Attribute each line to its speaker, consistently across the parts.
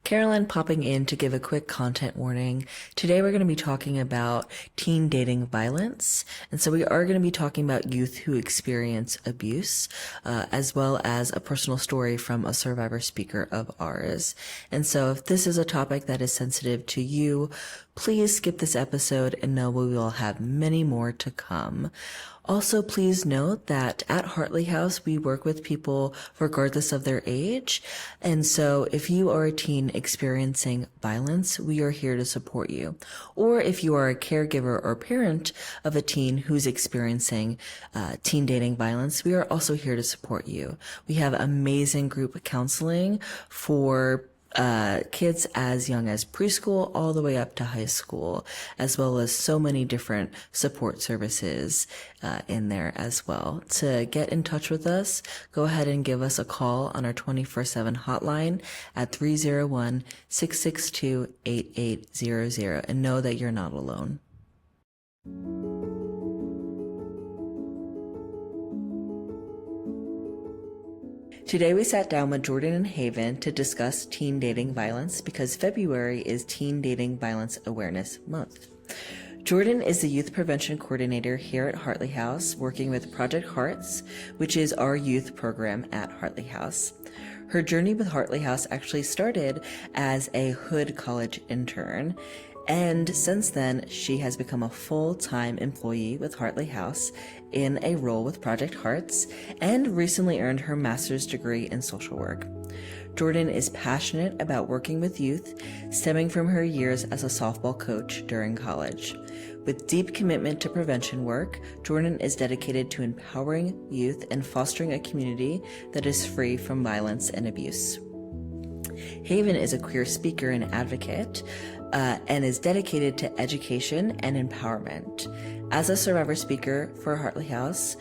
Speaker 1: Carolyn popping in to give a quick content warning. Today we're going to be talking about teen dating violence. And so we are going to be talking about youth who experience abuse, as well as a personal story from a survivor speaker of ours. And so if this is a topic that is sensitive to you, please skip this episode and know we will have many more to come. Also, please note that at Hartley House, we work with people regardless of their age. And so if you are a teen experiencing violence, we are here to support you. Or if you are a caregiver or parent of a teen who's experiencing teen dating violence, we are also here to support you. We have amazing group counseling for kids as young as preschool all the way up to high school, as well as so many different support services in there as well. To get in touch with us, go ahead and give us a call on our 24/7 hotline at 301-662-8800 and know that you're not alone. Today we sat down with Jordan and Haven to discuss teen dating violence because February is Teen Dating Violence Awareness Month. Jordan is the Youth Prevention Coordinator here at Hartley House, working with Project Hearts, which is our youth program at Hartley House. Her journey with Hartley House actually started as a Hood College intern, and since then, she has become a full-time employee with Hartley House in a role with Project Hearts and recently earned her master's degree in social work. Jordan is passionate about working with youth, stemming from her years as a softball coach during college. With deep commitment to prevention work, Jordan is dedicated to empowering youth and fostering a community that is free from violence and abuse. Haven is a queer speaker and advocate, and is dedicated to education and empowerment. As a survivor speaker for Hartley House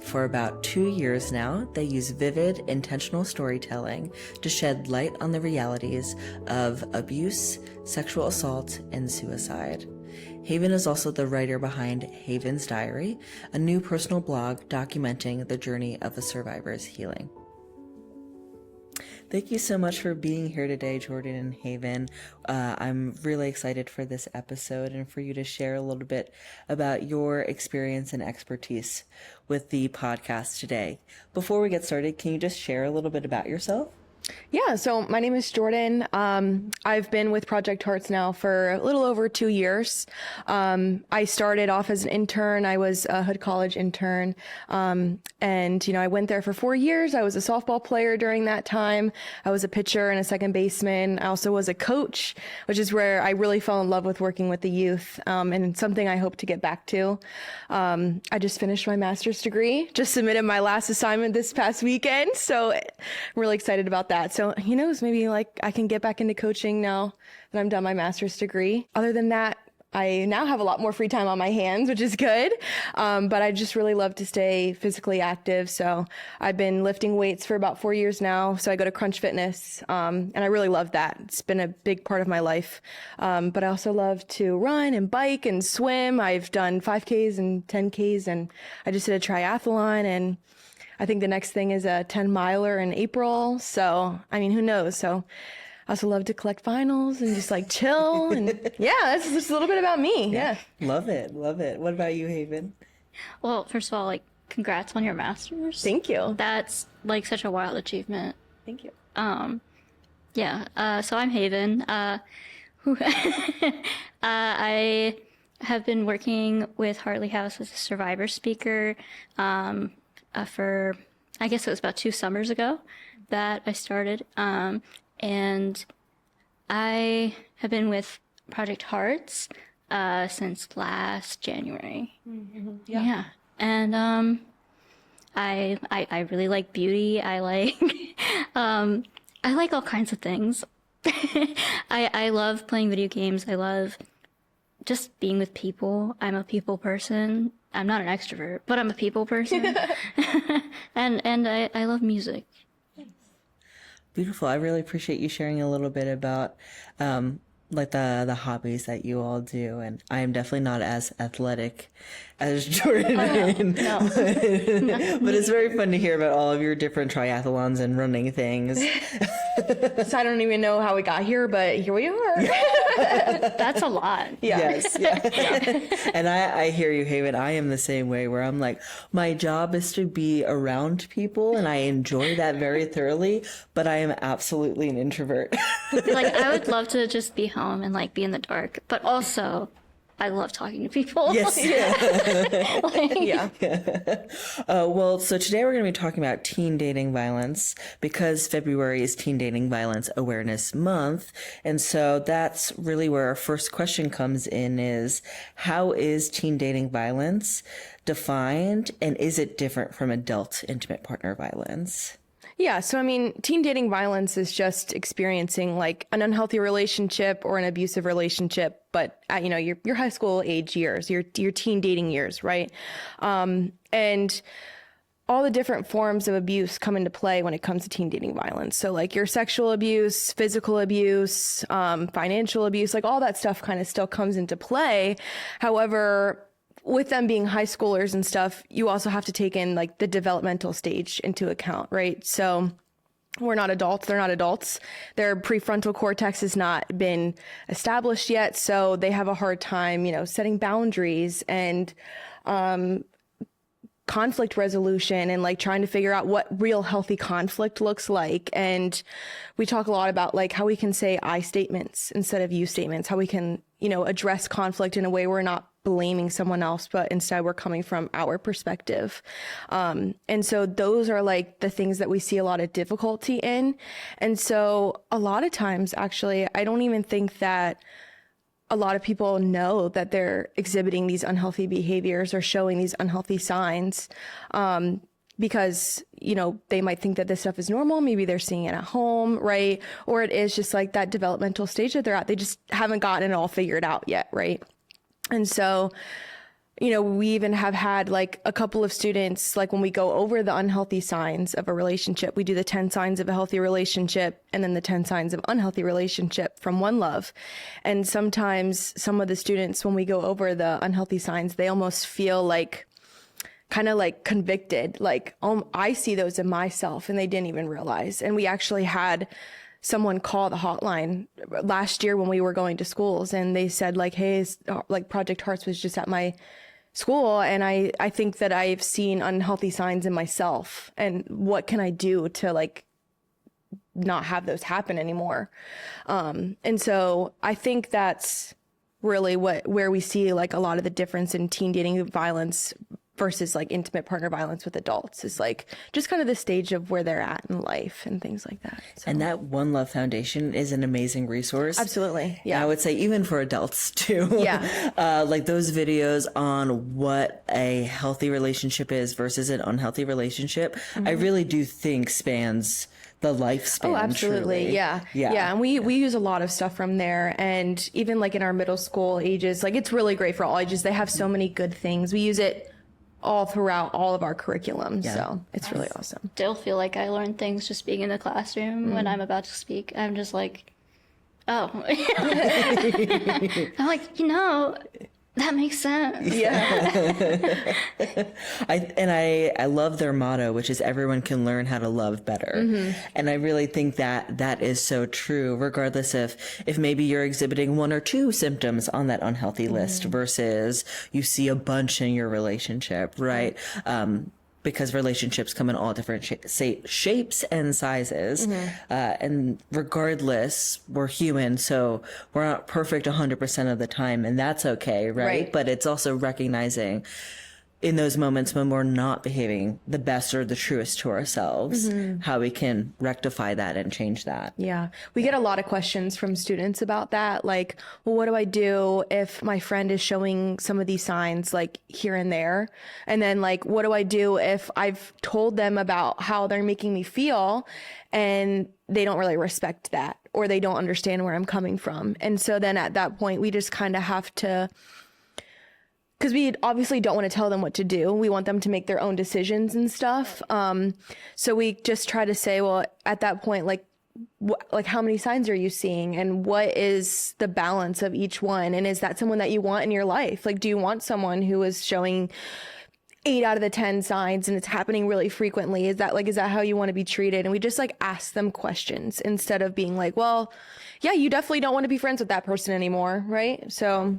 Speaker 1: for about 2 years now, they use vivid, intentional storytelling to shed light on the realities of abuse, sexual assault, and suicide. Haven is also the writer behind Haven's Diary, a new personal blog documenting the journey of a survivor's healing. Thank you so much for being here today, Jordan and Haven. I'm really excited for this episode and for you to share a little bit about your experience and expertise with the podcast today. Before we get started, can you just share a little bit about yourself?
Speaker 2: Yeah, so my name is Jordan. I've been with Project Hearts now for a little over 2 years. I started off as an intern. I was a Hood College intern. And, I went there for 4 years. I was a softball player during that time. I was a pitcher and a second baseman. I also was a coach, which is where I really fell in love with working with the youth, and something I hope to get back to. I just finished my master's degree, just submitted my last assignment this past weekend. So I'm really excited about that. So who knows, maybe I can get back into coaching now that I'm done my master's degree. Other than that, I now have a lot more free time on my hands, which is good. But I just really love to stay physically active. So I've been lifting weights for about 4 years now. So I go to Crunch Fitness, and I really love that. It's been a big part of my life. But I also love to run and bike and swim. I've done 5Ks and 10Ks, and I just did a triathlon, and I think the next thing is a 10-miler in April. So, who knows? So I also love to collect vinyls and just chill. And yeah, that's just a little bit about me. Yeah.
Speaker 1: Love it. Love it. What about you, Haven?
Speaker 3: Well, first of all, congrats on your master's.
Speaker 2: Thank you.
Speaker 3: That's such a wild achievement.
Speaker 2: Thank you.
Speaker 3: So I'm Haven. I have been working with Hartley House as a survivor speaker, for, I guess it was about 2 summers ago that I started. And I have been with Project Hearts since last January.
Speaker 2: Mm-hmm.
Speaker 3: Yeah. And I really like beauty. I like all kinds of things. I love playing video games. I love just being with people. I'm a people person. I'm not an extrovert, but I'm a people person. and I love music.
Speaker 1: Beautiful. I really appreciate you sharing a little bit about the hobbies that you all do, and I am definitely not as athletic as Jordan.
Speaker 3: No.
Speaker 1: But it's very fun to hear about all of your different triathlons and running things.
Speaker 2: So I don't even know how we got here, but here we are.
Speaker 3: That's a lot.
Speaker 2: Yeah.
Speaker 1: Yes. Yeah. And I hear you, Haven. I am the same way where I'm like, my job is to be around people and I enjoy that very thoroughly, but I am absolutely an introvert.
Speaker 3: Like, I would love to just be home and like be in the dark, but also I love talking to people.
Speaker 1: Yes.
Speaker 2: Yeah.
Speaker 1: Well, so today we're going to be talking about teen dating violence because February is Teen Dating Violence Awareness Month. And so that's really where our first question comes in is, how is teen dating violence defined and is it different from adult intimate partner violence?
Speaker 2: Yeah. So, I mean, teen dating violence is just experiencing like an unhealthy relationship or an abusive relationship, but at, your high school age years, your teen dating years, right? And all the different forms of abuse come into play when it comes to teen dating violence. So like your sexual abuse, physical abuse, financial abuse, like all that stuff kind of still comes into play. However, with them being high schoolers and stuff, you also have to take in like the developmental stage into account, right? So we're not adults. They're not adults. Their prefrontal cortex has not been established yet. So they have a hard time, setting boundaries and, conflict resolution and like trying to figure out what real healthy conflict looks like. And we talk a lot about like how we can say I statements instead of you statements, how we can, address conflict in a way we're not blaming someone else, but instead we're coming from our perspective. And so those are like the things that we see a lot of difficulty in. And so a lot of times, actually, I don't even think that a lot of people know that they're exhibiting these unhealthy behaviors or showing these unhealthy signs. Because, they might think that this stuff is normal. Maybe they're seeing it at home, right? Or it is just like that developmental stage that they're at. They just haven't gotten it all figured out yet, right? And so, we even have had like a couple of students, like when we go over the unhealthy signs of a relationship, we do the 10 signs of a healthy relationship and then the 10 signs of unhealthy relationship from One Love. And sometimes some of the students, when we go over the unhealthy signs, they almost feel like kind of like convicted, like, oh, I see those in myself and they didn't even realize. And we actually had someone call the hotline last year when we were going to schools and they said like, hey, like Project Hearts was just at my school and I think that I've seen unhealthy signs in myself and what can I do to like not have those happen anymore. And so I think that's really where we see like a lot of the difference in teen dating violence versus like intimate partner violence with adults is like just kind of the stage of where they're at in life and things like that. So.
Speaker 1: And that One Love Foundation is an amazing resource.
Speaker 2: Absolutely. Yeah.
Speaker 1: I would say even for adults too.
Speaker 2: Yeah.
Speaker 1: Like those videos on what a healthy relationship is versus an unhealthy relationship, I really do think spans the lifespan.
Speaker 2: Oh, absolutely.
Speaker 1: Truly.
Speaker 2: Yeah. And we use a lot of stuff from there. And even like in our middle school ages, like it's really great for all ages. They have so many good things. We use it all throughout all of our curriculum. Yeah. So it's really awesome.
Speaker 3: Still feel like I learn things just being in the classroom when I'm about to speak. I'm just like, oh. I'm like, that makes sense.
Speaker 2: Yeah.
Speaker 1: I love their motto, which is everyone can learn how to love better. And I really think that is so true, regardless of if maybe you're exhibiting one or two symptoms on that unhealthy list versus you see a bunch in your relationship, right? Because relationships come in all different shapes and sizes. And regardless, we're human, so we're not perfect 100% of the time, and that's okay, right? But it's also recognizing in those moments when we're not behaving the best or the truest to ourselves, how we can rectify that and change that.
Speaker 2: Yeah. We get a lot of questions from students about that. Like, well, what do I do if my friend is showing some of these signs like here and there? And then like, what do I do if I've told them about how they're making me feel and they don't really respect that or they don't understand where I'm coming from? And so then at that point, we just kind of have to, because we obviously don't want to tell them what to do. We want them to make their own decisions and stuff. So we just try to say, well, at that point, like how many signs are you seeing? And what is the balance of each one? And is that someone that you want in your life? Like, do you want someone who is showing 8 out of the 10 signs and it's happening really frequently. Is that how you want to be treated? And we just like ask them questions instead of being like, well, yeah, you definitely don't want to be friends with that person anymore, right? So,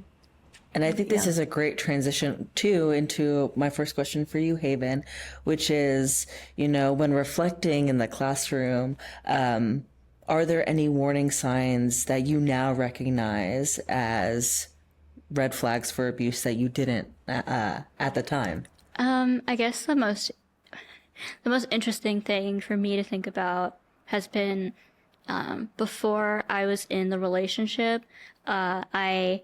Speaker 1: and I think this is a great transition too into my first question for you, Haven, which is, when reflecting in the classroom, are there any warning signs that you now recognize as red flags for abuse that you didn't at the time?
Speaker 3: I guess the most interesting thing for me to think about has been before I was in the relationship. I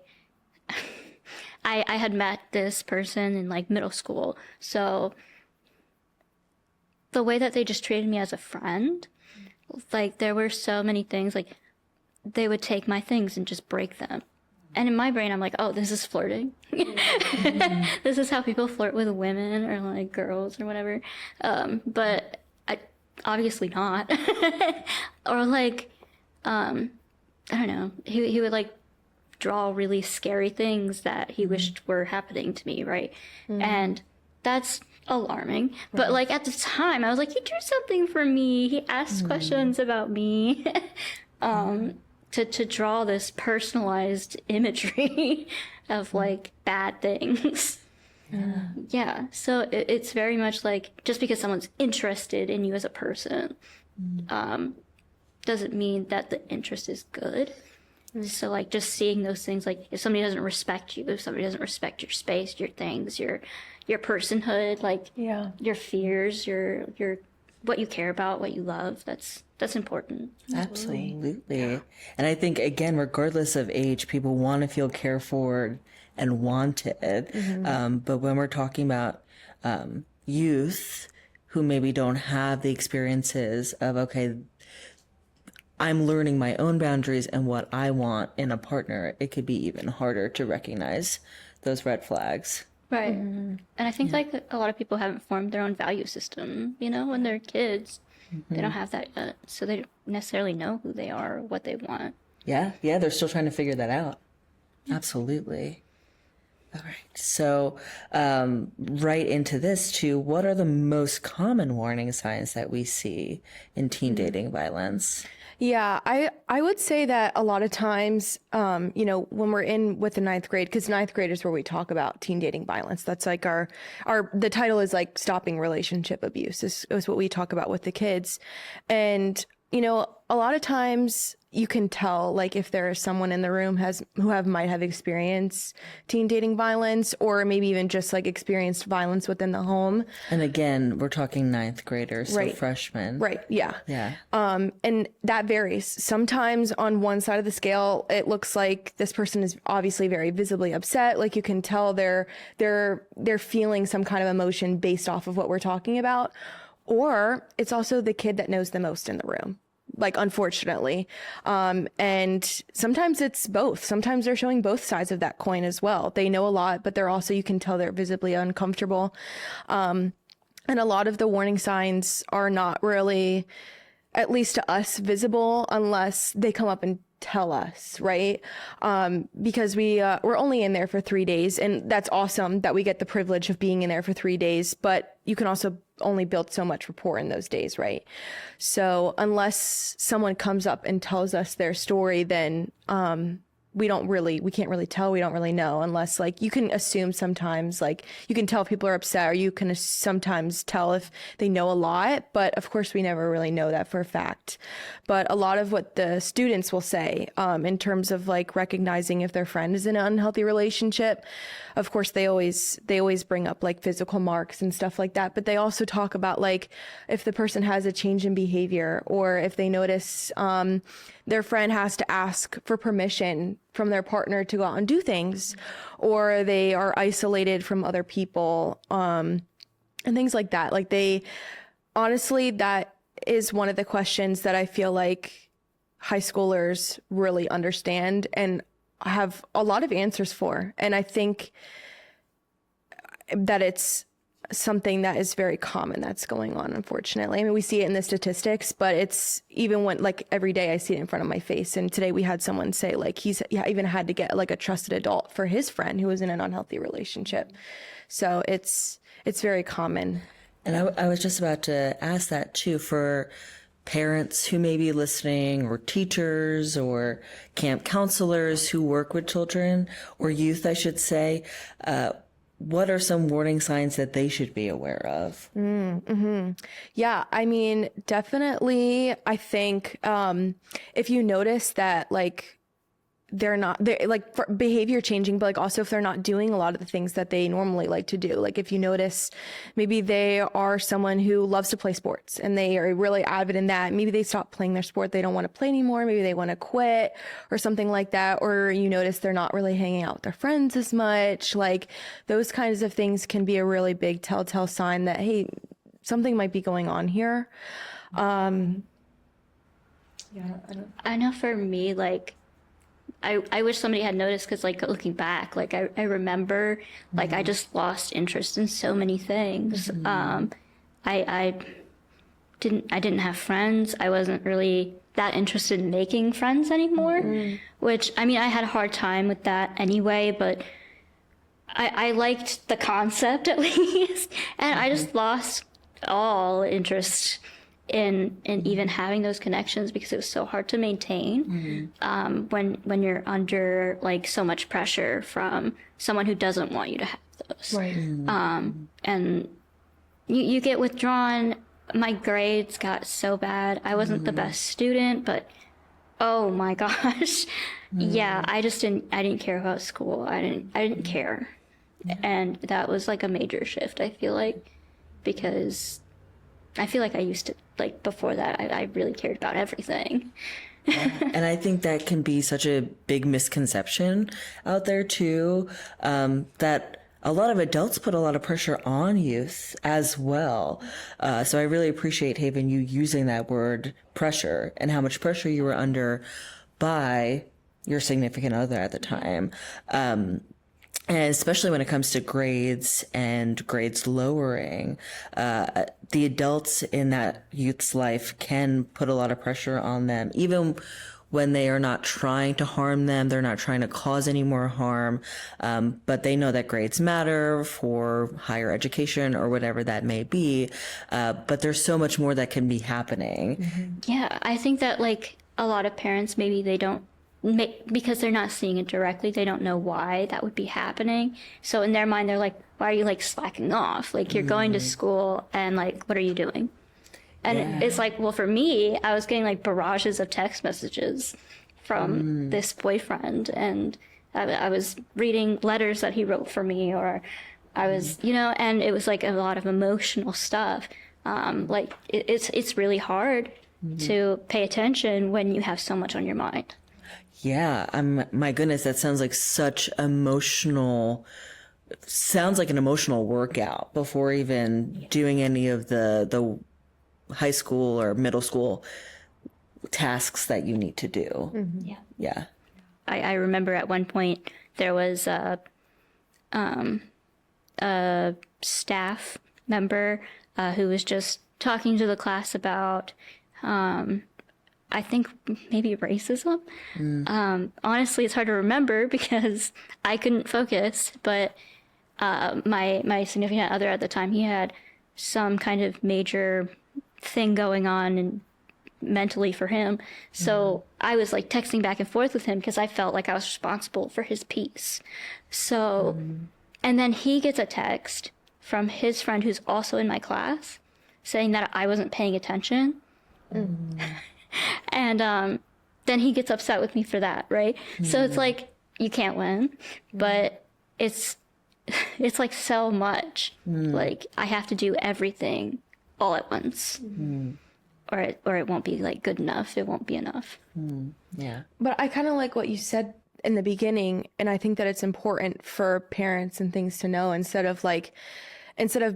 Speaker 3: had met this person in like middle school, so the way that they just treated me as a friend, like there were so many things, like they would take my things and just break them. And in my brain, I'm like, oh, this is flirting. This is how people flirt with women or like girls or whatever. But obviously not. Or like, I don't know. He would like draw really scary things that he wished were happening to me, right? And that's alarming. Right. But like at the time, I was like, he drew something for me. He asked questions about me. To draw this personalized imagery of like bad things. Yeah. So it's very much like just because someone's interested in you as a person doesn't mean that the interest is good. So like just seeing those things, like if somebody doesn't respect you, if somebody doesn't respect your space, your things, your personhood, like your fears, your what you care about, what you love, that's important.
Speaker 1: Absolutely. Yeah. And I think, again, regardless of age, people want to feel cared for and wanted. But when we're talking about youth who maybe don't have the experiences of, okay, I'm learning my own boundaries and what I want in a partner, it could be even harder to recognize those red flags.
Speaker 3: Right. And I think like a lot of people haven't formed their own value system, when they're kids. They don't have that yet. So they don't necessarily know who they are or what they want. Yeah.
Speaker 1: Yeah. They're still trying to figure that out. Absolutely. All right. So right into this too, what are the most common warning signs that we see in teen dating violence?
Speaker 2: Yeah, I would say that a lot of times, when we're in with the 9th grade, because 9th grade is where we talk about teen dating violence. That's like the title is like stopping relationship abuse is what we talk about with the kids. And, a lot of times you can tell like if there is someone in the room might have experienced teen dating violence or maybe even just like experienced violence within the home.
Speaker 1: And again, we're talking 9th graders, so freshmen.
Speaker 2: Right. Yeah.
Speaker 1: Yeah.
Speaker 2: And that varies. Sometimes on one side of the scale, it looks like this person is obviously very visibly upset. Like you can tell they're feeling some kind of emotion based off of what we're talking about. Or it's also the kid that knows the most in the room. Like, unfortunately. And sometimes it's both. Sometimes they're showing both sides of that coin as well. They know a lot, but you can tell they're visibly uncomfortable. And a lot of the warning signs are not really, at least to us, visible unless they come up and tell us, right? Because we're only in there for 3 days, and that's awesome that we get the privilege of being in there for 3 days, but you can also only build so much rapport in those days, right? So unless someone comes up and tells us their story, then we can't really tell. We don't really know unless like you can assume sometimes, like you can tell if people are upset or you can sometimes tell if they know a lot, but of course we never really know that for a fact. But a lot of what the students will say in terms of like recognizing if their friend is in an unhealthy relationship, of course they always bring up like physical marks and stuff like that, but they also talk about like if the person has a change in behavior or if they notice their friend has to ask for permission from their partner to go out and do things, or they are isolated from other people, and things like that. Like honestly, that is one of the questions that I feel like high schoolers really understand and have a lot of answers for. And I think that it's something that is very common that's going on, unfortunately. I mean, we see it in the statistics, but it's even when like every day I see it in front of my face. And today we had someone say like he's even had to get like a trusted adult for his friend who was in an unhealthy relationship. So it's it's very common.
Speaker 1: And I was just about to ask that too, for parents who may be listening, or teachers or camp counselors who work with children or youth, I should say. What are some warning signs that they should be aware of?
Speaker 2: Yeah, I mean, definitely, I think if you notice that, like, they're like for behavior changing, but like also if they're not doing a lot of the things that they normally like to do. Like if you notice maybe they are someone who loves to play sports and they are really avid in that. Maybe they stop playing their sport. They don't want to play anymore. Maybe they want to quit or something like that. Or you notice they're not really hanging out with their friends as much. Like those kinds of things can be a really big telltale sign that, hey, something might be going on here. Yeah,
Speaker 3: I know for me, like, I wish somebody had noticed, because like looking back, like I remember like I just lost interest in so many things. I didn't have friends. I wasn't really that interested in making friends anymore, which, I mean, I had a hard time with that anyway, but I liked the concept at least, and I just lost all interest in even having those connections, because it was so hard to maintain when you're under like so much pressure from someone who doesn't want you to have those.
Speaker 2: right.
Speaker 3: And you get withdrawn. My grades got so bad. I wasn't the best student, but oh my gosh. Yeah, I didn't care about school. I didn't care. And that was like a major shift, I feel like, because I feel like I used to, like before that, I really cared about everything.
Speaker 1: And I think that can be such a big misconception out there too, that a lot of adults put a lot of pressure on youth as well. So I really appreciate, Haven, you using that word pressure, and how much pressure you were under by your significant other at the time. And especially when it comes to grades and grades lowering, the adults in that youth's life can put a lot of pressure on them, even when they are not trying to harm them. They're not trying to cause any more harm, but they know that grades matter for higher education or whatever that may be. But there's so much more that can be happening.
Speaker 3: Yeah, I think that like a lot of parents, maybe they don't because they're not seeing it directly, they don't know why that would be happening. So in their mind, they're like, why are you like slacking off? Like you're going to school and like, what are you doing? And it's like, well, for me, I was getting like barrages of text messages from this boyfriend, and I was reading letters that he wrote for me, or I was, and it was like a lot of emotional stuff. Like it's really hard to pay attention when you have so much on your mind.
Speaker 1: Yeah, my goodness, that sounds like sounds like an emotional workout before even doing any of the high school or middle school tasks that you need to do.
Speaker 3: Yeah.
Speaker 1: Yeah.
Speaker 3: I remember at one point there was a staff member who was just talking to the class about I think maybe racism. Honestly, it's hard to remember because I couldn't focus, but my significant other at the time, he had some kind of major thing going on and mentally for him. So I was like texting back and forth with him because I felt like I was responsible for his peace. So, and then he gets a text from his friend who's also in my class saying that I wasn't paying attention. And then he gets upset with me for that, right? So it's like, you can't win, but it's like so much. Like I have to do everything all at once, or it won't be like good enough. It won't be enough.
Speaker 1: Yeah.
Speaker 2: But I kind of like what you said in the beginning, and I think that it's important for parents and things to know, instead of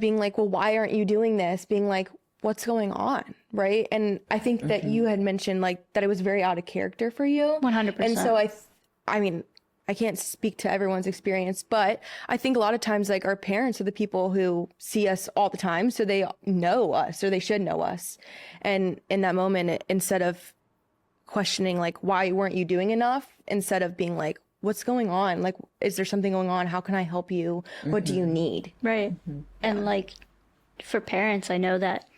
Speaker 2: being like, well, why aren't you doing this? Being like, what's going on, right? And I think that you had mentioned like that it was very out of character for you.
Speaker 3: 100%.
Speaker 2: And so I mean, I can't speak to everyone's experience, but I think a lot of times like our parents are the people who see us all the time, so they know us, or they should know us. And in that moment, instead of questioning like, why weren't you doing enough, instead of being like, what's going on? Like, is there something going on? How can I help you? What do you need?
Speaker 3: Right. And like for parents, I know that,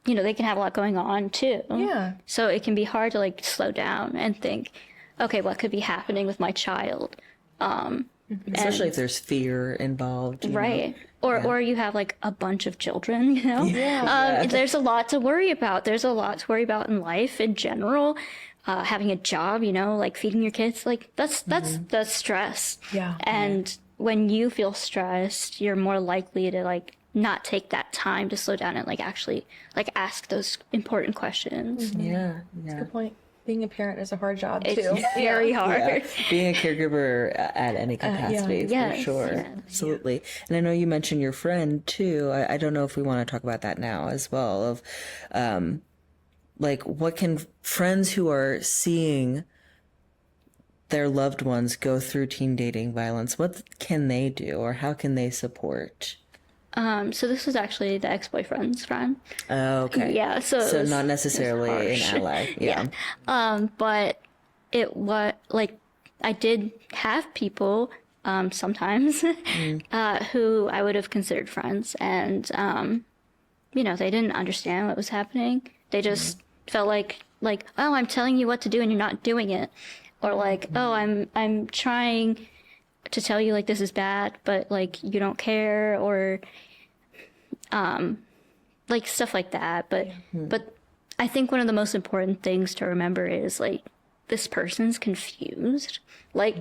Speaker 3: you know, they can have a lot going on too.
Speaker 2: Yeah.
Speaker 3: So it can be hard to like slow down and think, okay, what could be happening with my child?
Speaker 1: Especially if there's fear involved. You know?
Speaker 3: Right. Or you have like a bunch of children, you know? There's a lot to worry about. There's a lot to worry about in life in general. Having a job, you know, like feeding your kids, like that's stress.
Speaker 2: Yeah.
Speaker 3: And when you feel stressed, you're more likely to like not take that time to slow down and like actually like ask those important questions.
Speaker 1: Yeah.
Speaker 2: Good point. Being a parent is a hard job
Speaker 3: It's
Speaker 2: too.
Speaker 3: very hard.
Speaker 1: Yeah. Being a caregiver at any capacity, for
Speaker 3: Yes,
Speaker 1: sure.
Speaker 3: yeah.
Speaker 1: Absolutely. And I know you mentioned your friend too. I don't know if we want to talk about that now as well, of like what can friends who are seeing their loved ones go through teen dating violence, what can they do or how can they support?
Speaker 3: So this was actually the ex-boyfriend's friend.
Speaker 1: Oh, okay.
Speaker 3: Yeah, so it was-
Speaker 1: not necessarily
Speaker 3: it was
Speaker 1: an
Speaker 3: harsh.
Speaker 1: ally. Yeah.
Speaker 3: But it was like I did have people sometimes who I would have considered friends, and you know, they didn't understand what was happening. They just felt like oh, I'm telling you what to do and you're not doing it, or like oh, I'm trying to tell you like this is bad, but like you don't care, or like stuff like that. But I think one of the most important things to remember is like this person's confused. Like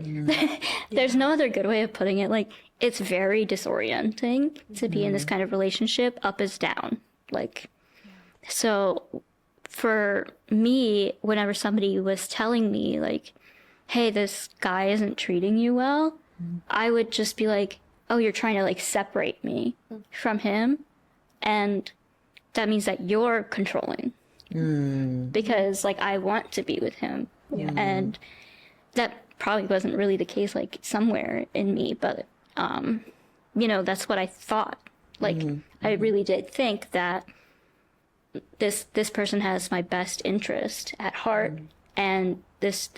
Speaker 3: there's no other good way of putting it. Like it's very disorienting to be in this kind of relationship. Up is down. Like so for me, whenever somebody was telling me like, hey, this guy isn't treating you well, I would just be like, oh, you're trying to like separate me from him. And that means that you're controlling because like I want to be with him. And that probably wasn't really the case like somewhere in me, but you know, that's what I thought. Like I really did think that this person has my best interest at heart, and this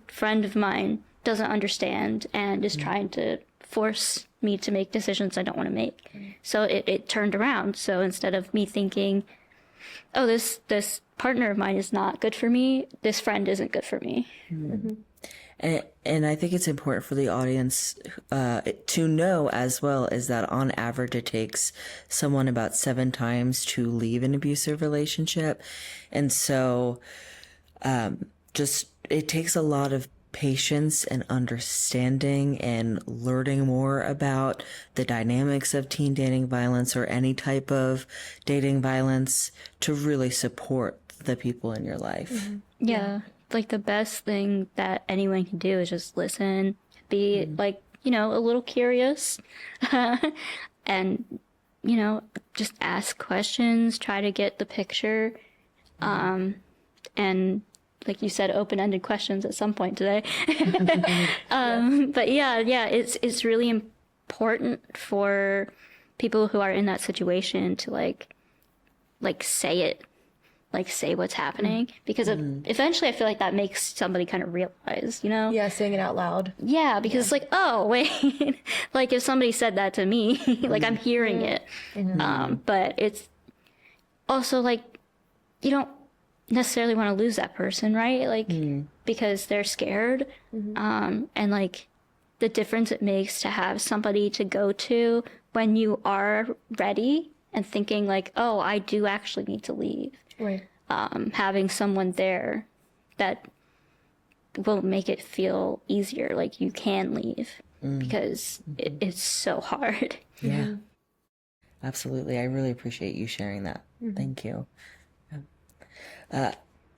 Speaker 3: friend of mine doesn't understand and is trying to force me to make decisions I don't want to make. So it turned around. So instead of me thinking, oh, this partner of mine is not good for me, this friend isn't good for me.
Speaker 1: And I think it's important for the audience to know as well is that on average it takes someone about 7 times to leave an abusive relationship. And so just it takes a lot of patience and understanding and learning more about the dynamics of teen dating violence or any type of dating violence to really support the people in your life.
Speaker 3: Yeah. Like the best thing that anyone can do is just listen, be like, you know, a little curious and, you know, just ask questions, try to get the picture. And like you said, open-ended questions at some point today. But yeah, it's really important for people who are in that situation to like say it. Like say what's happening, because eventually I feel like that makes somebody kind of realize, you know?
Speaker 2: Yeah, saying it out loud.
Speaker 3: Yeah, because it's like, oh, wait, like if somebody said that to me, like I'm hearing it. But it's also like, you don't necessarily want to lose that person, right? Like, because they're scared. And like the difference it makes to have somebody to go to when you are ready and thinking like, oh, I do actually need to leave.
Speaker 2: Right.
Speaker 3: Having someone there that will make it feel easier, like you can leave, because it's so hard.
Speaker 1: Yeah, absolutely. I really appreciate you sharing that. Thank you.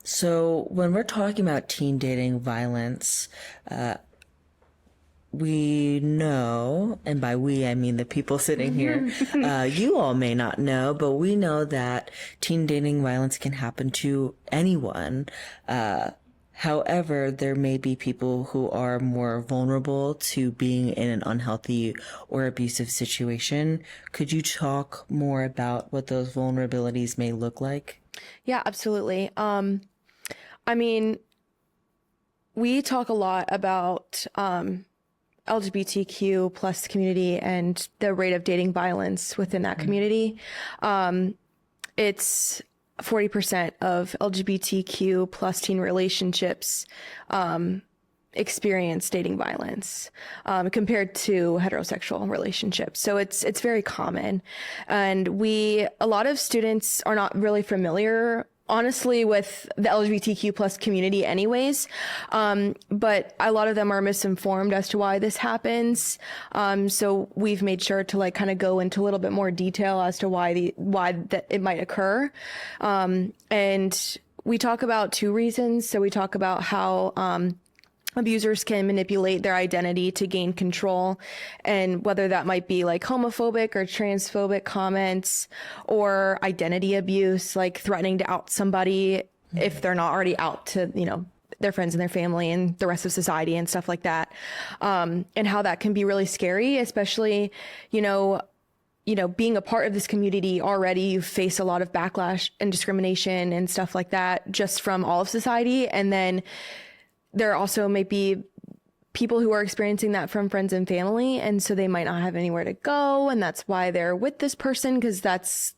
Speaker 1: So when we're talking about teen dating violence, we know, and by we, I mean the people sitting here, you all may not know, but we know that teen dating violence can happen to anyone. However, there may be people who are more vulnerable to being in an unhealthy or abusive situation. Could you talk more about what those vulnerabilities may look like?
Speaker 2: Yeah, absolutely. I mean, we talk a lot about LGBTQ plus community and the rate of dating violence within that community. It's 40% of LGBTQ plus teen relationships experience dating violence compared to heterosexual relationships. So it's very common. And a lot of students are not really familiar, honestly, with the LGBTQ plus community anyways. But a lot of them are misinformed as to why this happens. So we've made sure to like kind of go into a little bit more detail as to why that it might occur. And we talk about two reasons. So we talk about how, abusers can manipulate their identity to gain control, and whether that might be like homophobic or transphobic comments, or identity abuse, like threatening to out somebody if they're not already out to, their friends and their family and the rest of society and stuff like that. And how that can be really scary, especially, being a part of this community already, you face a lot of backlash and discrimination and stuff like that just from all of society. And then there also may be people who are experiencing that from friends and family, and so they might not have anywhere to go, and that's why they're with this person, because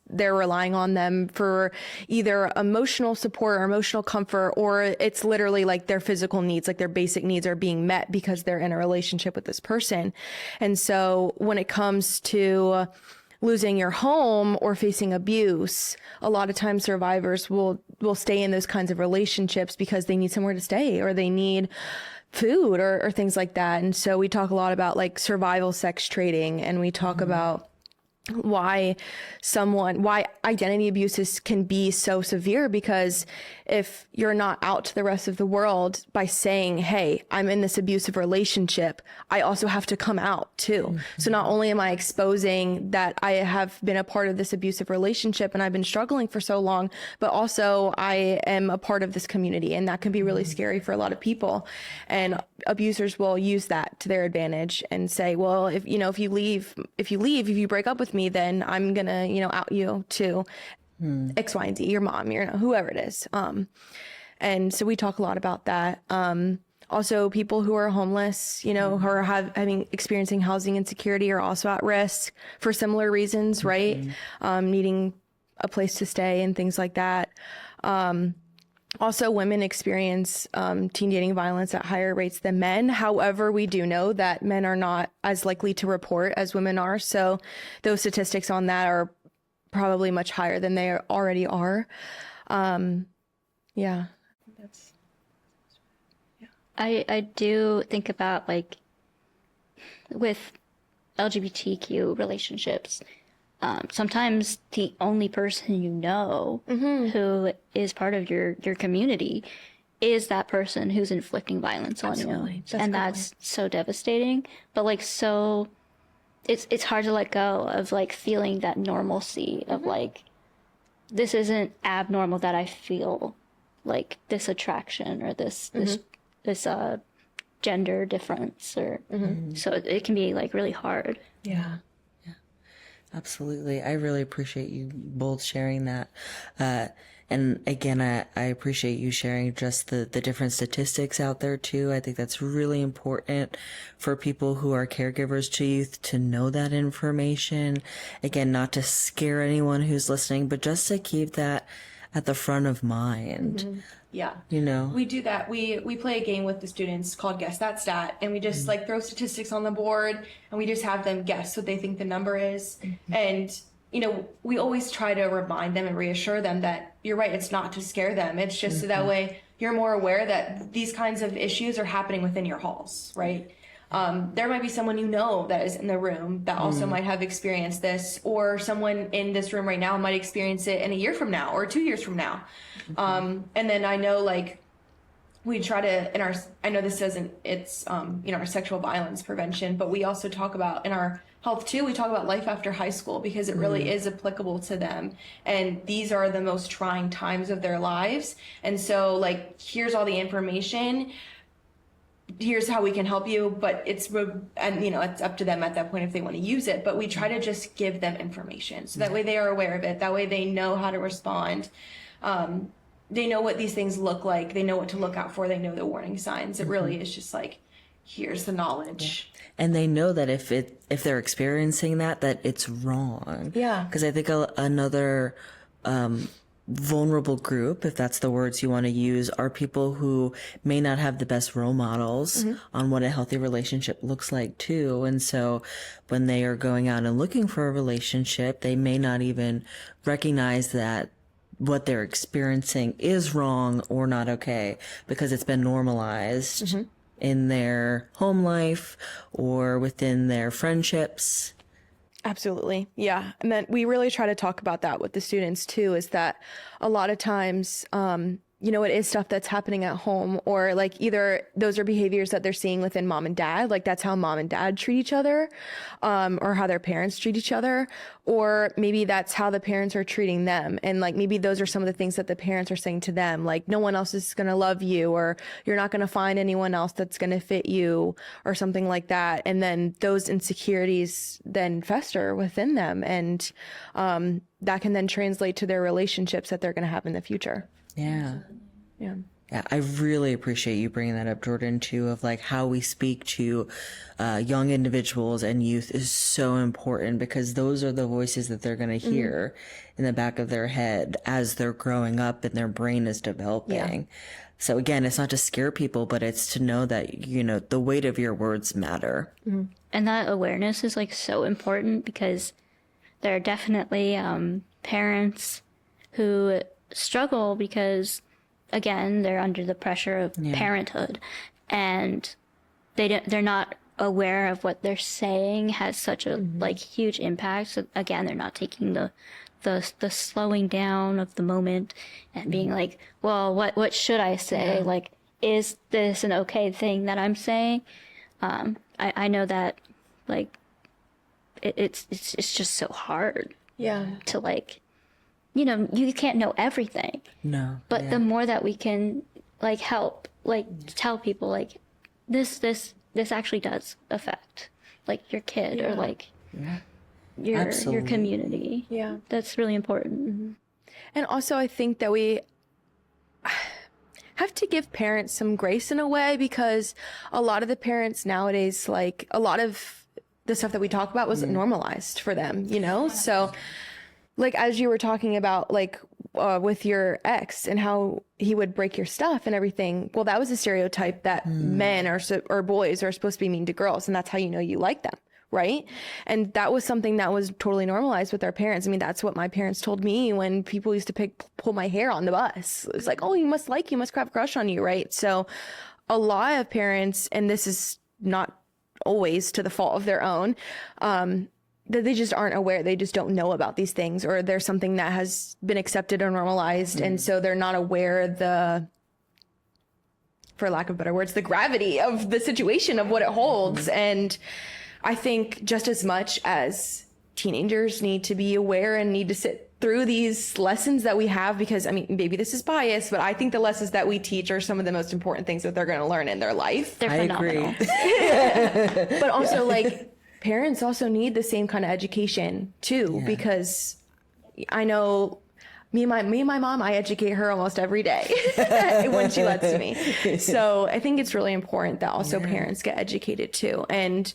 Speaker 2: they're relying on them for either emotional support or emotional comfort, or it's literally like their physical needs, like their basic needs are being met because they're in a relationship with this person. And so when it comes to losing your home or facing abuse, a lot of times survivors will stay in those kinds of relationships because they need somewhere to stay, or they need food or things like that. And so we talk a lot about like survival sex trading, and we talk about why identity abuses can be so severe, because if you're not out to the rest of the world by saying, hey, I'm in this abusive relationship, I also have to come out too. So not only am I exposing that I have been a part of this abusive relationship and I've been struggling for so long, but also I am a part of this community, and that can be really scary for a lot of people. And abusers will use that to their advantage and say, well, if you break up with me, then I'm gonna, out you to X, Y, and Z, your mom, whoever it is. And so we talk a lot about that. Also, people who are homeless, who are experiencing housing insecurity are also at risk for similar reasons, right? Needing a place to stay and things like that. Also, women experience teen dating violence at higher rates than men. However, we do know that men are not as likely to report as women are. So those statistics on that are probably much higher than they already are. Yeah.
Speaker 3: I do think about, like, with LGBTQ relationships, sometimes the only person who is part of your community is that person who's inflicting violence on you. That's so devastating. But like, so it's hard to let go of like feeling that normalcy of like, this isn't abnormal that I feel like this attraction or this gender difference, or so it can be like really hard.
Speaker 1: Yeah. Absolutely. I really appreciate you both sharing that. And again, I appreciate you sharing just the different statistics out there too. I think that's really important for people who are caregivers to youth to know that information. Again, not to scare anyone who's listening, but just to keep that at the front of mind.
Speaker 2: Yeah.
Speaker 1: We
Speaker 2: do that. We play a game with the students called Guess That Stat, and we just like throw statistics on the board, and we just have them guess what they think the number is. And, we always try to remind them and reassure them that you're right, it's not to scare them. It's just so that way you're more aware that these kinds of issues are happening within your halls, right? There might be someone that is in the room that also might have experienced this, or someone in this room right now might experience it in a year from now or 2 years from now. And then I know, like, we try to, I know this doesn't, it's, our sexual violence prevention, but we also talk about in our health too, we talk about life after high school, because it really is applicable to them. And these are the most trying times of their lives. And so, like, here's all the information. Here's how we can help you, but it's up to them at that point if they want to use it. But we try to just give them information so that way they are aware of it. That way they know how to respond. they know what these things look like. They know what to look out for. They know the warning signs. It really is just like, here's the knowledge.
Speaker 1: And they know that if they're experiencing that it's wrong.
Speaker 2: Yeah.
Speaker 1: Because I think another vulnerable group, if that's the words you want to use, are people who may not have the best role models on what a healthy relationship looks like too. And so when they are going out and looking for a relationship, they may not even recognize that what they're experiencing is wrong or not okay because it's been normalized in their home life or within their friendships.
Speaker 2: Absolutely. Yeah. And then we really try to talk about that with the students too, is that a lot of times, it is stuff that's happening at home, or like either those are behaviors that they're seeing within mom and dad, like that's how mom and dad treat each other, or how their parents treat each other, or maybe that's how the parents are treating them. And like, maybe those are some of the things that the parents are saying to them, like, no one else is going to love you, or you're not going to find anyone else that's going to fit you, or something like that. And then those insecurities then fester within them. And, that can then translate to their relationships that they're going to have in the future.
Speaker 1: Yeah.
Speaker 2: Yeah.
Speaker 1: Yeah, I really appreciate you bringing that up, Jordan, too, of like how we speak to young individuals and youth is so important because those are the voices that they're going to hear in the back of their head as they're growing up and their brain is developing. Yeah. So again, it's not to scare people, but it's to know that, the weight of your words matter.
Speaker 3: Mm-hmm. And that awareness is like so important because there are definitely parents who struggle because, again, they're under the pressure of parenthood, and they're not aware of what they're saying has such a like huge impact. So again, they're not taking the slowing down of the moment and being like, well, what should I say? Yeah. Like, is this an okay thing that I'm saying? I know that like it's just so hard. Yeah. To like, you can't know everything. No. But the more that we can like help, like tell people like this actually does affect like your kid or like your community. Yeah. That's really important. Mm-hmm.
Speaker 2: And also I think that we have to give parents some grace in a way, because a lot of the parents nowadays, like a lot of the stuff that we talk about was normalized for them, So like, as you were talking about, like, with your ex and how he would break your stuff and everything. Well, that was a stereotype that men or boys are supposed to be mean to girls. And that's how you like them. Right. And that was something that was totally normalized with our parents. I mean, that's what my parents told me when people used to pull my hair on the bus. It was like, oh, you must have a crush on you. Right. So a lot of parents, and this is not always to the fault of their own, that they just aren't aware. They just don't know about these things, or there's something that has been accepted or normalized. And so they're not aware for lack of better words, the gravity of the situation of what it holds. And I think just as much as teenagers need to be aware and need to sit through these lessons that we have, because I mean, maybe this is biased, but I think the lessons that we teach are some of the most important things that they're going to learn in their life.
Speaker 3: They're phenomenal.
Speaker 2: Agree. But also like, parents also need the same kind of education too, because I know me and my mom, I educate her almost every day when she lets me. So I think it's really important that also parents get educated too. And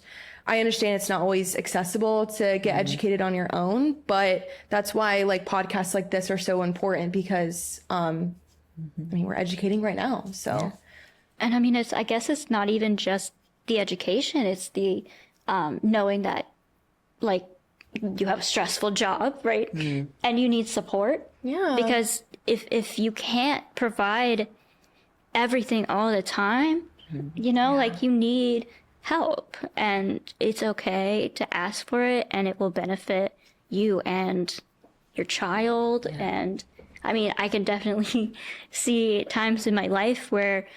Speaker 2: I understand it's not always accessible to get educated on your own, but that's why like podcasts like this are so important, because I mean, we're educating right now. So,
Speaker 3: and I mean, I guess it's not even just the education, it's the knowing that like you have a stressful job, right? And you need support. Yeah. Because if you can't provide everything all the time, like you need help, and it's okay to ask for it, and it will benefit you and your child. And I mean, I can definitely see times in my life where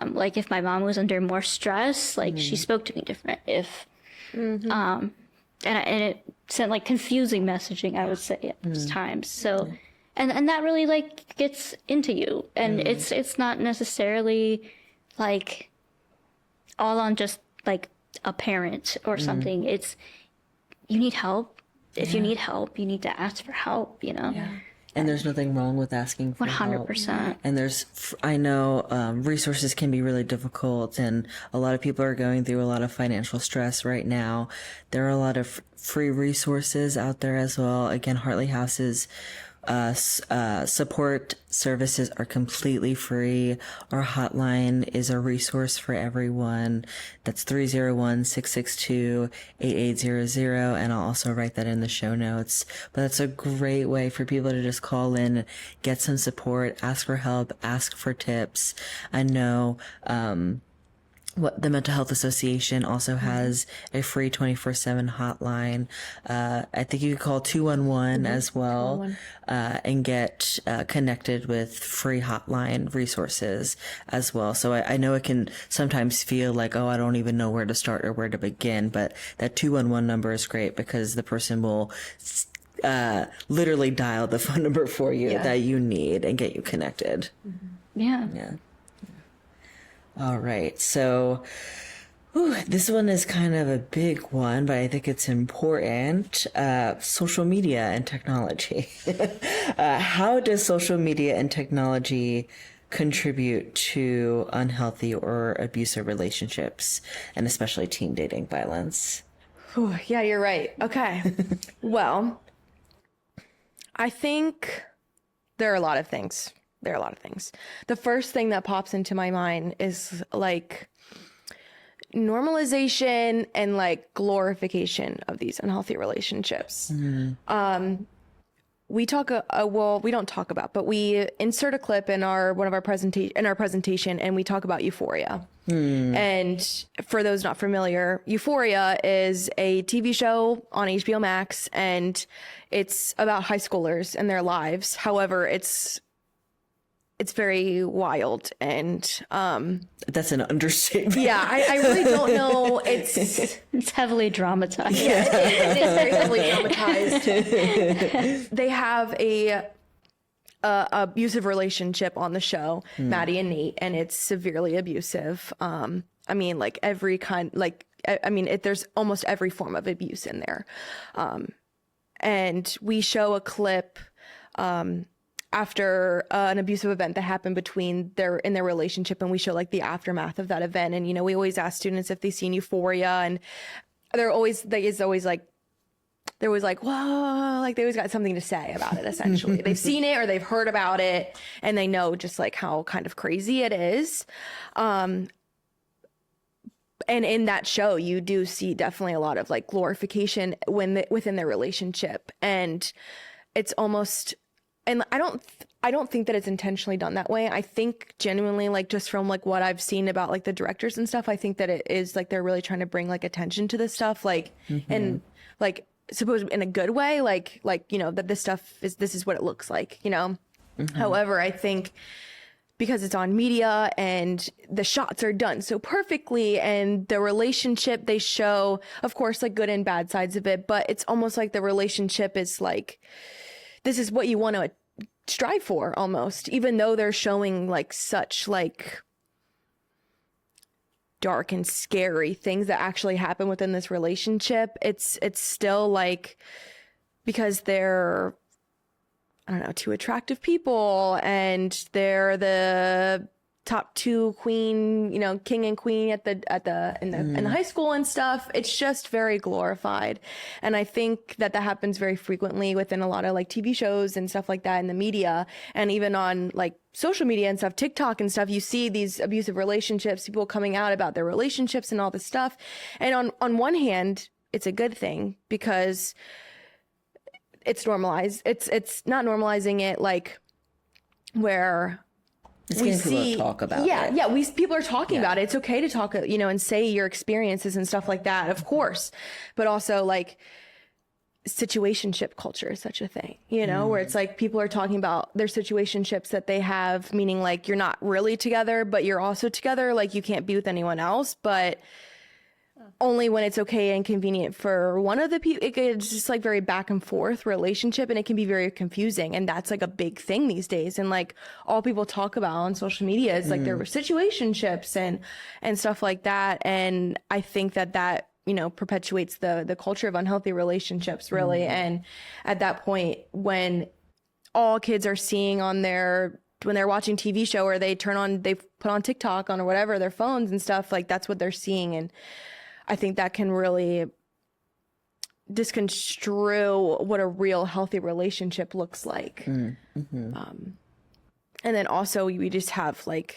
Speaker 3: like if my mom was under more stress, like she spoke to me different. If and it sent like confusing messaging, I would say at those times. So, and that really like gets into you, and it's not necessarily like all on just like a parent or something. It's, you need help. If you need help, you need to ask for help,
Speaker 1: And there's nothing wrong with asking for help.
Speaker 3: 100%.
Speaker 1: And I know resources can be really difficult, and a lot of people are going through a lot of financial stress right now. There are a lot of free resources out there as well. Again, Hartley House's support services are completely free. Our hotline is a resource for everyone. That's 301-662-8800. And I'll also write that in the show notes. But that's a great way for people to just call in, get some support, ask for help, ask for tips. I know, the Mental Health Association also has a free 24/7 hotline. I think you could call 211 as well, and get connected with free hotline resources as well. So I know it can sometimes feel like, oh, I don't even know where to start or where to begin. But that 211 number is great because the person will literally dial the phone number for you that you need and get you connected.
Speaker 3: Yeah.
Speaker 1: Yeah. All right. So this one is kind of a big one, but I think it's important. Social media and technology. How does social media and technology contribute to unhealthy or abusive relationships, and especially teen dating violence?
Speaker 2: Ooh, yeah, you're right. Okay. Well, I think there are a lot of things. The first thing that pops into my mind is like normalization and like glorification of these unhealthy relationships. We talk, we don't talk about, but we insert a clip in our presentation, and we talk about Euphoria. And for those not familiar, Euphoria is a TV show on HBO Max, and it's about high schoolers and their lives. However, it's very wild, and
Speaker 1: that's an understatement.
Speaker 2: Yeah, I really don't know. It's
Speaker 3: heavily dramatized.
Speaker 2: Yeah, it is very heavily dramatized. They have a abusive relationship on the show, Maddie and Nate, and it's severely abusive. I mean, like every kind, like there's almost every form of abuse in there. And we show a clip after an abusive event that happened in their relationship, and we show like the aftermath of that event. And we always ask students if they've seen Euphoria, and there was like, whoa, like they always got something to say about it. Essentially, they've seen it or they've heard about it, and they know just like how kind of crazy it is. And in that show, you do see definitely a lot of like glorification within their relationship, and it's almost. And I don't think that it's intentionally done that way. I think genuinely, like just from like what I've seen about like the directors and stuff, I think that it is like they're really trying to bring like attention to this stuff, like and like suppose in a good way, like that this is what it looks like, However, I think because it's on media and the shots are done so perfectly, and the relationship they show, of course, like good and bad sides of it, but it's almost like the relationship is like, this is what you want to strive for almost, even though they're showing like such like dark and scary things that actually happen within this relationship. It's still like, because they're, I don't know, two attractive people, and they're the top two queen, king and queen in the high school and stuff. It's just very glorified. And I think that happens very frequently within a lot of like TV shows and stuff like that in the media, and even on like social media and stuff, TikTok and stuff. You see these abusive relationships, people coming out about their relationships and all this stuff. And on one hand, it's a good thing because it's normalized. It's not normalizing it like where we see
Speaker 1: people talk about it.
Speaker 2: Yeah, people are talking about it. It's okay to talk, and say your experiences and stuff like that, of course. But also like situationship culture is such a thing, where it's like people are talking about their situationships that they have, meaning like you're not really together, but you're also together. Like you can't be with anyone else, but only when it's okay and convenient for one of the people. It's just like very back and forth relationship, and it can be very confusing. And that's like a big thing these days. And like all people talk about on social media is like their situationships and stuff like that. And I think that perpetuates the culture of unhealthy relationships really. And at that point, when all kids are seeing on when they're watching TV show, or they put on TikTok on or whatever, their phones and stuff, like that's what they're seeing. And I think that can really disconstrue what a real healthy relationship looks like. And then also we just have like,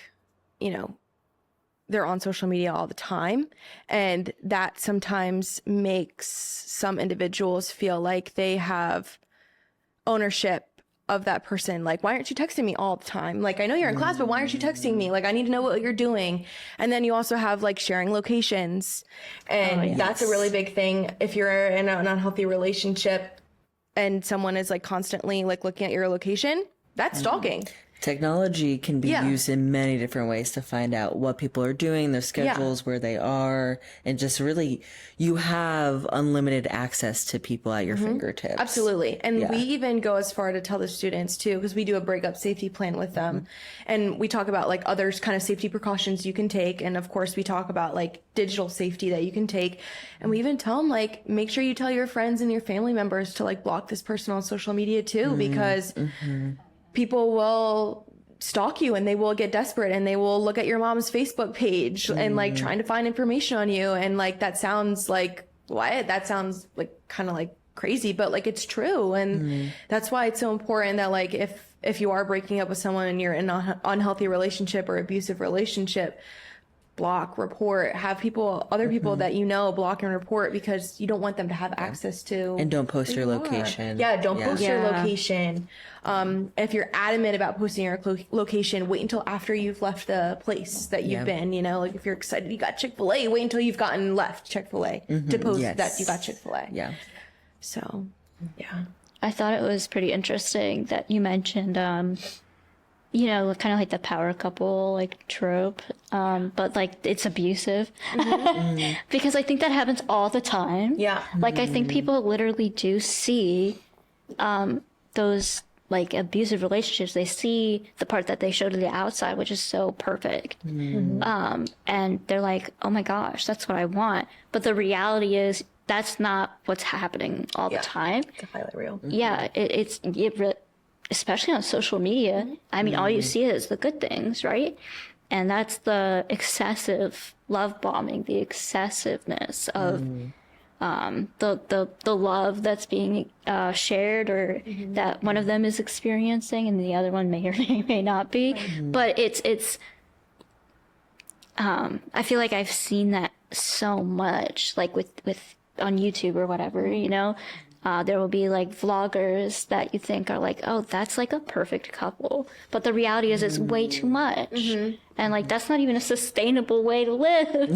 Speaker 2: they're on social media all the time, and that sometimes makes some individuals feel like they have ownership of that person. Like, why aren't you texting me all the time? Like, I know you're in class, but why aren't you texting me? Like, I need to know what you're doing. And then you also have like sharing locations, and that's a really big thing. If you're in an unhealthy relationship and someone is like constantly like looking at your location, that's stalking.
Speaker 1: Technology can be used in many different ways to find out what people are doing, their schedules, where they are, and just really, you have unlimited access to people at your fingertips.
Speaker 2: Absolutely. And we even go as far to tell the students too, because we do a breakup safety plan with them. And we talk about like other kind of safety precautions you can take. And of course we talk about like digital safety that you can take. And we even tell them like, make sure you tell your friends and your family members to like block this person on social media too, because people will stalk you and they will get desperate and they will look at your mom's Facebook page and like trying to find information on you. And like, that sounds like, what? That sounds like kind of like crazy, but like it's true. And that's why it's so important that like, if you are breaking up with someone and you're in an unhealthy relationship or abusive relationship, block, report, have other people that block and report, because you don't want them to have access to.
Speaker 1: And don't post your location.
Speaker 2: Don't post your location. If you're adamant about posting your location, wait until after you've left the place that you've been, like if you're excited you got Chick-fil-A, wait until you've gotten left Chick-fil-A to post that you got Chick-fil-A. Yeah. So, yeah.
Speaker 3: I thought it was pretty interesting that you mentioned, kind of like the power couple like trope, but like it's abusive because I think that happens all the time. Yeah. Like I think people literally do see those like abusive relationships. They see the part that they show to the outside, which is so perfect. And they're like, oh my gosh, that's what I want. But the reality is that's not what's happening all the time.
Speaker 2: It's a highlight reel.
Speaker 3: Yeah. It really, especially on social media, I mean, all you see is the good things, right? And that's the excessive love bombing, the excessiveness of the love that's being shared, or that one of them is experiencing and the other one may or may not be. But it's I feel like I've seen that so much, like with on YouTube or whatever, there will be like vloggers that you think are like, oh, that's like a perfect couple. But the reality is it's way too much. And like, that's not even a sustainable way to live,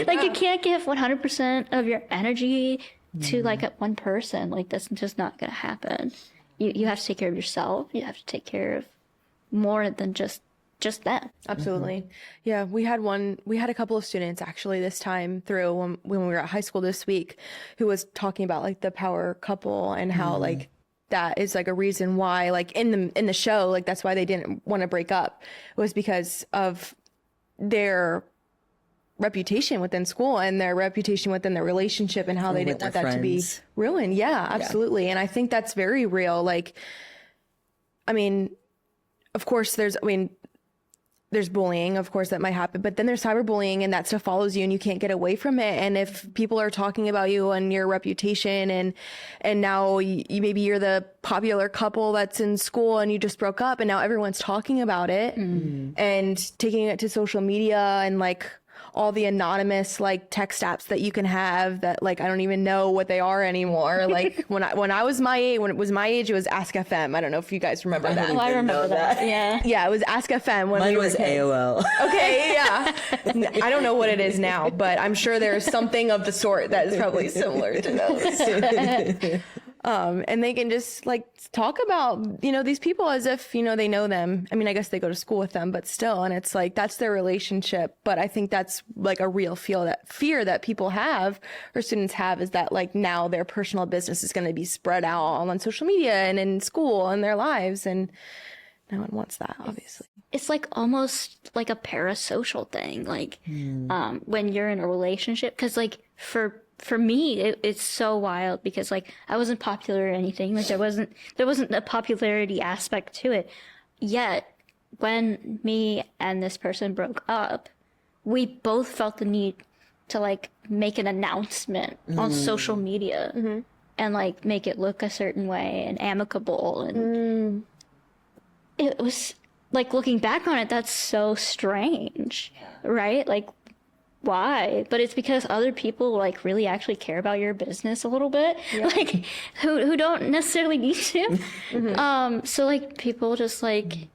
Speaker 3: like you can't give 100% of your energy to like one person. Like that's just not going to happen. You have to take care of yourself. You have to take care of more than just that.
Speaker 2: Absolutely. Yeah. We had a couple of students actually this time through when we were at high school this week, who was talking about like the power couple and how like that is like a reason why like in the show, like that's why they didn't want to break up, was because of their reputation within school and their reputation within their relationship and how they didn't want that to be ruined. Yeah, absolutely. And I think that's very real. Like, I mean, of course there's bullying, of course, that might happen, but then there's cyberbullying and that stuff follows you and you can't get away from it. And if people are talking about you and your reputation and now maybe you're the popular couple that's in school and you just broke up and now everyone's talking about it and taking it to social media and like all the anonymous like text apps that you can have that like I don't even know what they are anymore. Like when it was my age, it was Ask FM. I don't know if you guys remember that.
Speaker 3: Oh, I remember that.
Speaker 2: Yeah, it was Ask FM when
Speaker 1: mine was AOL.
Speaker 2: Okay, yeah. I don't know what it is now, but I'm sure there's something of the sort that is probably similar to those. And they can just like talk about, these people as if, they know them. I mean, I guess they go to school with them, but still. And it's like, that's their relationship. But I think that's like a real fear that people have or students have, is that like now their personal business is going to be spread out on social media and in school and their lives. And no one wants that, obviously.
Speaker 3: It's like almost like a parasocial thing. Like when you're in a relationship, because like for for me, it's so wild because like I wasn't popular or anything. Like there wasn't a popularity aspect to it. Yet when me and this person broke up, we both felt the need to like make an announcement on social media and like make it look a certain way and amicable. And it was like, looking back on it, that's so strange, right? Like, why? But it's because other people like really actually care about your business a little bit, like who don't necessarily need to. So like people just like,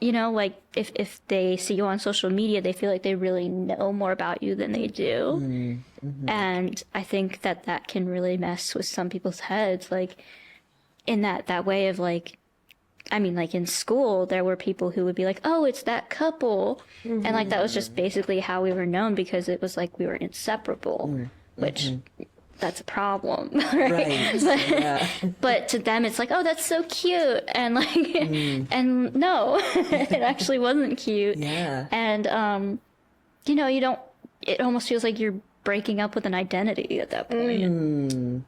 Speaker 3: you know, like if they see you on social media, they feel like they really know more about you than they do. And I think that can really mess with some people's heads, like in that way of like, I mean, like in school, there were people who would be like, oh, it's that couple. And like, that was just basically how we were known because it was like we were inseparable, which that's a problem. Right. But to them, it's like, oh, that's so cute. And like, and no, it actually wasn't cute.
Speaker 1: Yeah.
Speaker 3: And, you know, it almost feels like you're breaking up with an identity at that point.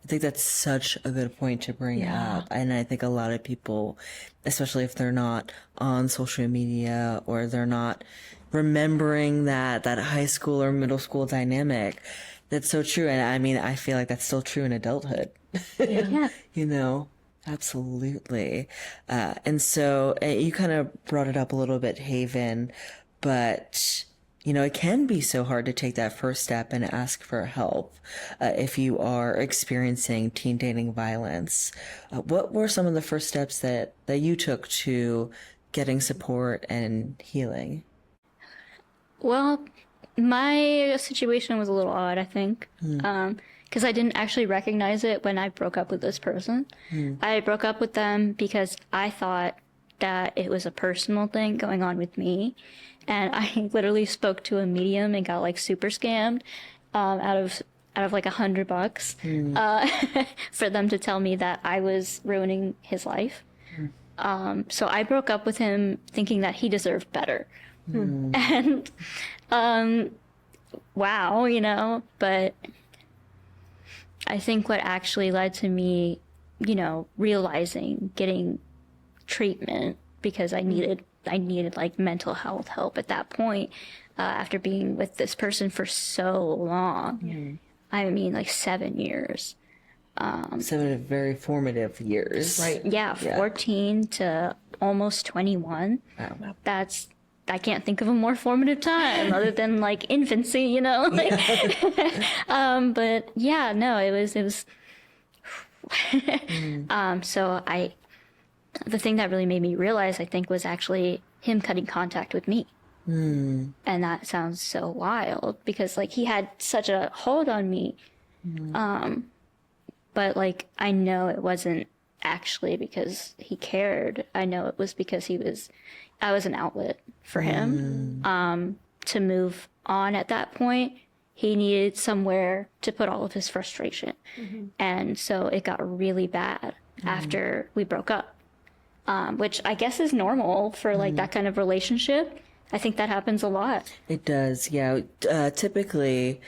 Speaker 1: I think that's such a good point to bring up. And I think a lot of people, especially if they're not on social media or they're not remembering that high school or middle school dynamic, that's so true. And I mean, I feel like that's still true in adulthood.
Speaker 3: Yeah.
Speaker 1: You know, absolutely. And so you kind of brought it up a little bit, Haven, but you know, it can be so hard to take that first step and ask for help if you are experiencing teen dating violence. What were some of the first steps that you took to getting support and healing?
Speaker 3: Well, my situation was a little odd, I think, because I didn't actually recognize it when I broke up with this person. I broke up with them because I thought that it was a personal thing going on with me. And I literally spoke to a medium and got like super scammed out of like $100 for them to tell me that I was ruining his life. So I broke up with him thinking that he deserved better. And wow, you know, but I think what actually led to me, you know, realizing getting treatment because I needed like mental health help at that point after being with this person for so long. I mean, like 7 years.
Speaker 1: 7 very formative years.
Speaker 2: Right.
Speaker 3: Yeah, 14 to almost 21.
Speaker 1: Wow.
Speaker 3: I can't think of a more formative time other than like infancy, you know. Like, but yeah, no, it was. So the thing that really made me realize, I think, was actually him cutting contact with me. And that sounds so wild because like he had such a hold on me. But like, I know it wasn't actually because he cared. I know it was because I was an outlet for him. To move on at that point, he needed somewhere to put all of his frustration. And so it got really bad after we broke up. Which I guess is normal for like that kind of relationship. I think that happens a lot.
Speaker 1: It does, yeah. Typically,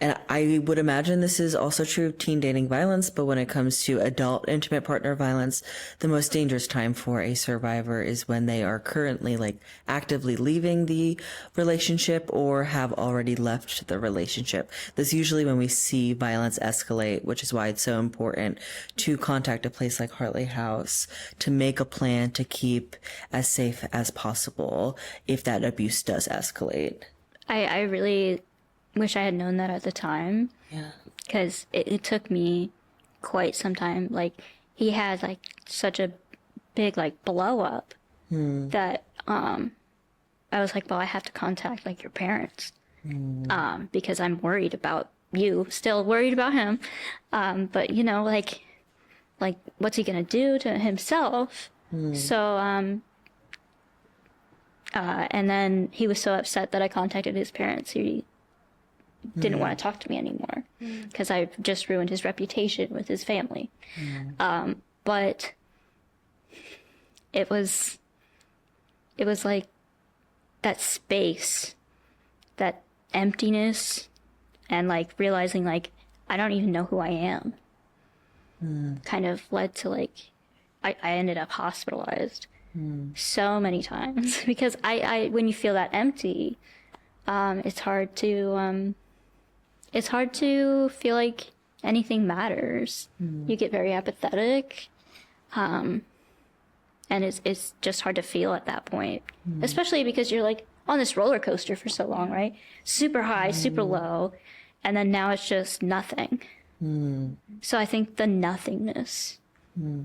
Speaker 1: and I would imagine this is also true of teen dating violence, but when it comes to adult intimate partner violence, the most dangerous time for a survivor is when they are currently like actively leaving the relationship or have already left the relationship. That's usually when we see violence escalate, which is why it's so important to contact a place like Hartley House to make a plan to keep as safe as possible if that abuse does escalate.
Speaker 3: I really wish I had known that at the time.
Speaker 1: Yeah.
Speaker 3: Because it took me quite some time. Like, he had, like, such a big, like, blow up that I was like, well, I have to contact, like, your parents. Because I'm worried about you, still worried about him. But, you know, like, what's he going to do to himself? So, and then he was so upset that I contacted his parents. He didn't want to talk to me anymore because I just ruined his reputation with his family. But it was like that space, that emptiness and like realizing like I don't even know who I am kind of led to like I ended up hospitalized so many times because I when you feel that empty, it's hard to feel like anything matters. You get very apathetic, and it's just hard to feel at that point, especially because you're like on this roller coaster for so long, right? Super high, super low, and then now it's just nothing. So I think the nothingness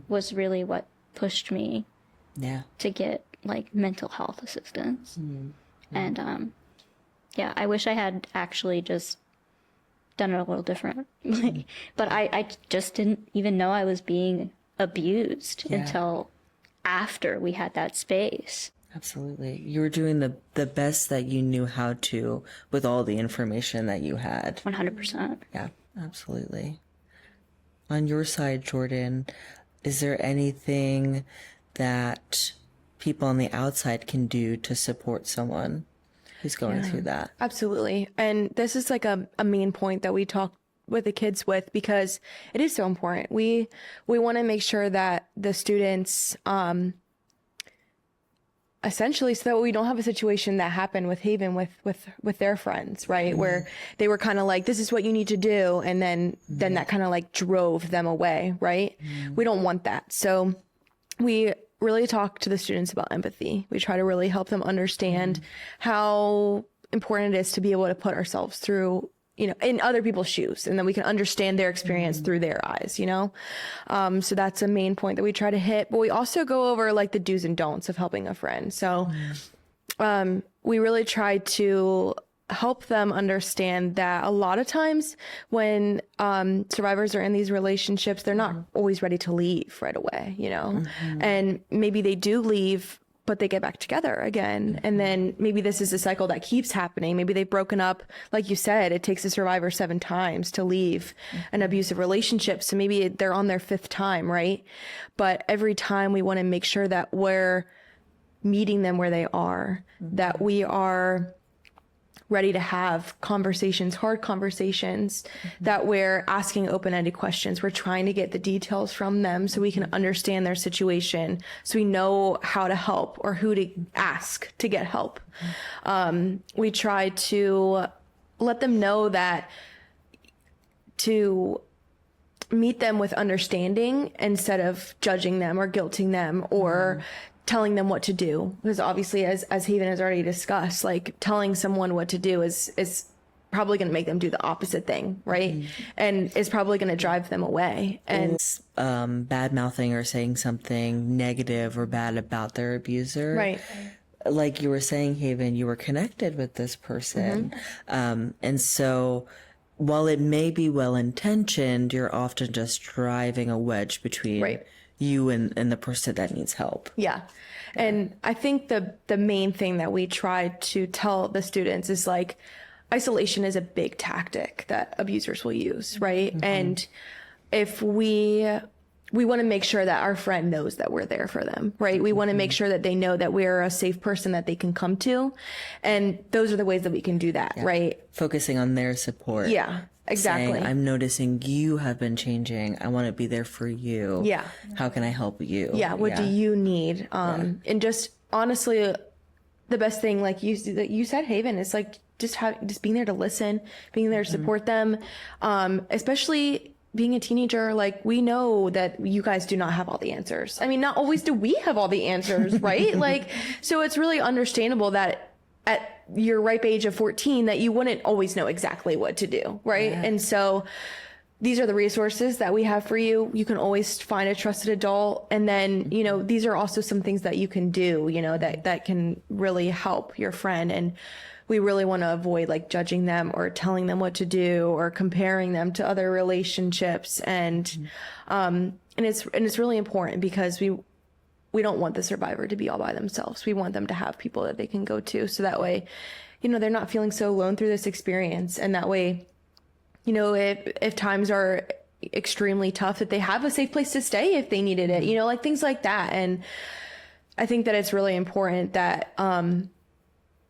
Speaker 3: was really what pushed me to get like mental health assistance. And yeah, I wish I had actually just done it a little different. But I just didn't even know I was being abused until after we had that space.
Speaker 1: Absolutely. You were doing the best that you knew how to with all the information that you had.
Speaker 3: 100%.
Speaker 1: Yeah, absolutely. On your side, Jordan, is there anything that people on the outside can do to support someone who's going through that?
Speaker 2: Absolutely. And this is like a main point that we talk with the kids with, because it is so important. We want to make sure that the students, essentially, so that we don't have a situation that happened with Haven with their friends, right? Where they were kind of like, this is what you need to do. And then that kind of like drove them away, right? We don't want that. So we really talk to the students about empathy. We try to really help them understand how important it is to be able to put ourselves through, in other people's shoes, and then we can understand their experience through their eyes, So that's a main point that we try to hit, but we also go over like the do's and don'ts of helping a friend. So, we really try to help them understand that a lot of times when survivors are in these relationships, they're not always ready to leave right away, and maybe they do leave, but they get back together again. And then maybe this is a cycle that keeps happening. Maybe they've broken up. Like you said, it takes a survivor 7 times to leave an abusive relationship. So maybe they're on their 5th time, right? But every time we want to make sure that we're meeting them where they are, that we are ready to have conversations, hard conversations, that we're asking open-ended questions. We're trying to get the details from them so we can understand their situation, so we know how to help or who to ask to get help. We try to let them know that to meet them with understanding instead of judging them or guilting them or telling them what to do, because obviously, as Haven has already discussed, like telling someone what to do is probably going to make them do the opposite thing, right? And is probably going to drive them away. And
Speaker 1: Bad mouthing or saying something negative or bad about their abuser,
Speaker 2: right?
Speaker 1: Like you were saying, Haven, you were connected with this person, and so while it may be well intentioned, you're often just driving a wedge between you and the person that needs help.
Speaker 2: Yeah. And I think the main thing that we try to tell the students is like, isolation is a big tactic that abusers will use, right? And if we want to make sure that our friend knows that we're there for them, right? We want to make sure that they know that we're a safe person that they can come to. And those are the ways that we can do that, right?
Speaker 1: Focusing on their support.
Speaker 2: Yeah. Exactly.
Speaker 1: Saying, I'm noticing you have been changing. I want to be there for you.
Speaker 2: Yeah.
Speaker 1: How can I help you?
Speaker 2: Yeah. What do you need? And just honestly, the best thing, like you said, Haven, is like just being there to listen, being there to support them. Especially being a teenager, like we know that you guys do not have all the answers. I mean, not always do we have all the answers, right? Like, so it's really understandable that at your ripe age of 14 that you wouldn't always know exactly what to do, right? And so these are the resources that we have for you. You can always find a trusted adult. And then, these are also some things that you can do, that can really help your friend. And we really want to avoid like judging them or telling them what to do or comparing them to other relationships. And it's really important because we don't want the survivor to be all by themselves. We want them to have people that they can go to. So that way, they're not feeling so alone through this experience. And that way, if times are extremely tough, that they have a safe place to stay if they needed it, like things like that. And I think that it's really important that,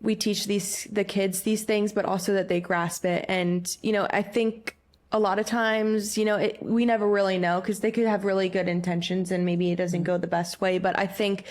Speaker 2: we teach the kids these things, but also that they grasp it. And, you know, I think a lot of times, you know, we never really know, because they could have really good intentions and maybe it doesn't go the best way. But I think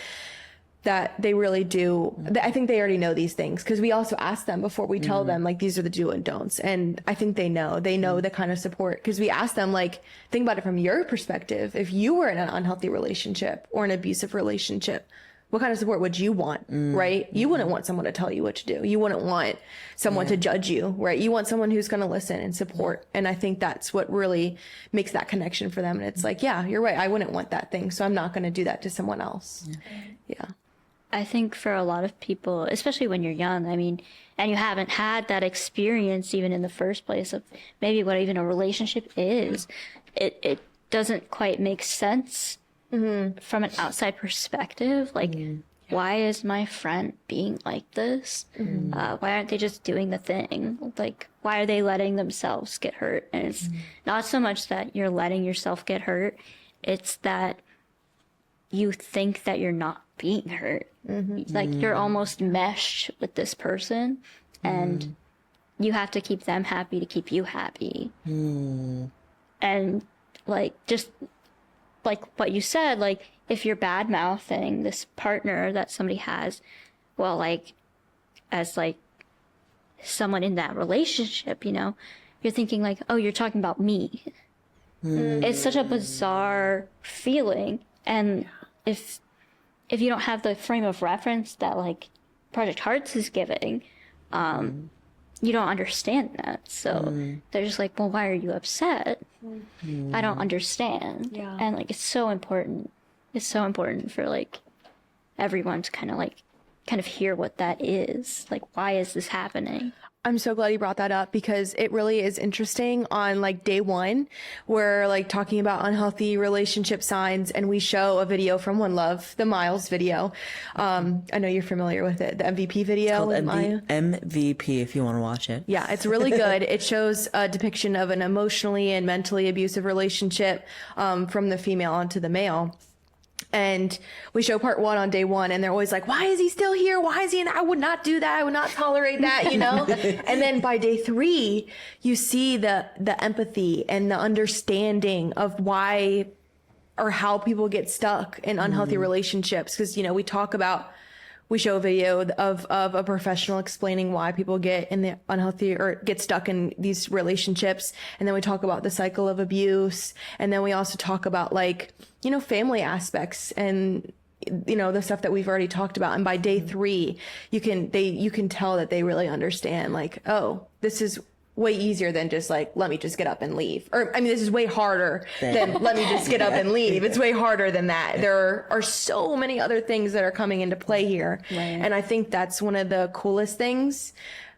Speaker 2: that they really do. I think they already know these things, because we also ask them before we tell them, like, these are the do and don'ts. And I think they know the kind of support, because we ask them, like, think about it from your perspective. If you were in an unhealthy relationship or an abusive relationship, what kind of support would you want, right? You wouldn't want someone to tell you what to do. You wouldn't want someone to judge you, right? You want someone who's going to listen and support. And I think that's what really makes that connection for them. And it's like, yeah, you're right. I wouldn't want that thing, so I'm not going to do that to someone else. Yeah.
Speaker 3: I think for a lot of people, especially when you're young, I mean, and you haven't had that experience even in the first place of maybe what even a relationship is, it doesn't quite make sense from an outside perspective. Like, why is my friend being like this? Why aren't they just doing the thing? Like, why are they letting themselves get hurt? And it's not so much that you're letting yourself get hurt, it's that you think that you're not being hurt. Like, you're almost meshed with this person, and you have to keep them happy to keep you happy. And, like, just like what you said, like, if you're bad mouthing this partner that somebody has, well, like, as like someone in that relationship, you know, you're thinking like, oh, you're talking about me. It's such a bizarre feeling. And if you don't have the frame of reference that like Project Hearts is giving, you don't understand that. So they're just like, well, why are you upset? I don't understand. And like, it's so important. It's so important for like everyone to kind of hear what that is. Like, why is this happening?
Speaker 2: I'm so glad you brought that up, because it really is interesting. On like day one, we're like talking about unhealthy relationship signs, and we show a video from One Love, the Miles video. I know you're familiar with it, the MVP video.
Speaker 1: It's called MVP if you want to watch it.
Speaker 2: Yeah, it's really good. It shows a depiction of an emotionally and mentally abusive relationship from the female onto the male. And we show part one on day one, and they're always like, why is he still here? Why is he I would not do that. I would not tolerate that, you know? And then by day three, you see the empathy and the understanding of why or how people get stuck in unhealthy relationships. Because, you know, we show a video of a professional explaining why people get in the unhealthy or get stuck in these relationships. And then we talk about the cycle of abuse. And then we also talk about, like, you know, family aspects and, you know, the stuff that we've already talked about. And by day three, you can tell that they really understand, like, oh, this is way easier than just like, let me just get up and leave. Or, I mean, this is way harder than let me just get up and leave. It's way harder than that. There are so many other things that are coming into play here. And I think that's one of the coolest things,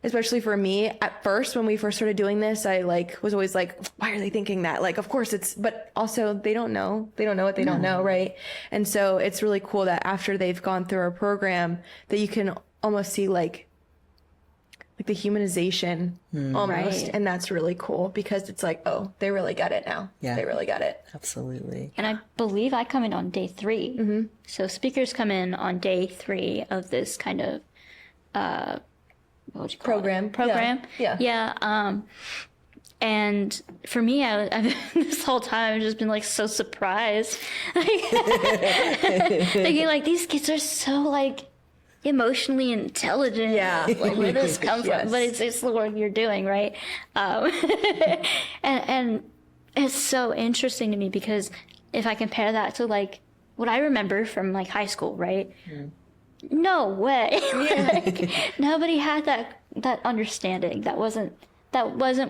Speaker 2: especially for me. At first, when we first started doing this, I like was always like, why are they thinking that? Like, of course but also they don't know. They don't know what they don't know, right? And so it's really cool that after they've gone through our program, that you can almost see like the humanization almost. And that's really cool, because it's like, oh, they really get it now. Yeah. They really get it.
Speaker 1: Absolutely.
Speaker 3: And I believe I come in on day 3. So speakers come in on day 3 of this kind of, what would you call it? Program. Yeah. And for me, I've this whole time I've just been like so surprised. Thinking like, these kids are so like emotionally intelligent. Like, where does this come from? But it's the work you're doing, right? And it's so interesting to me, because if I compare that to like what I remember from like high school, right? No way. Like, nobody had that understanding. That wasn't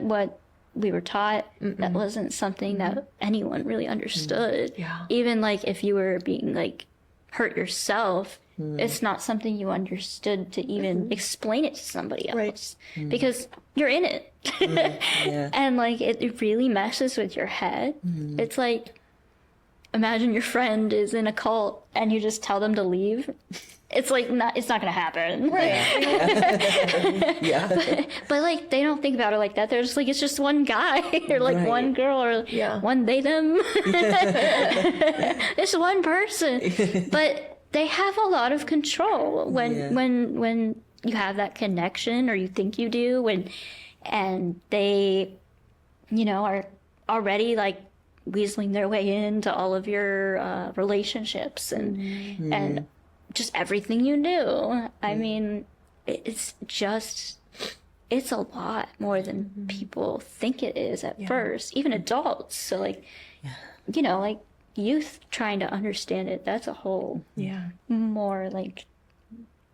Speaker 3: what we were taught. That wasn't something that anyone really understood. Even like if you were being like hurt yourself, it's not something you understood to even explain it to somebody else, because you're in it. And like it really messes with your head. It's like, imagine your friend is in a cult and you just tell them to leave. It's like it's not gonna happen. But like they don't think about it like that. They're just like, it's just one guy or like one girl or one they them. It's one person. But they have a lot of control when you have that connection, or you think you do, and they, are already like weaseling their way into all of your relationships and just everything you do. I mean, it's a lot more than people think it is at first, even adults. So like, like youth trying to understand it, that's a whole more like,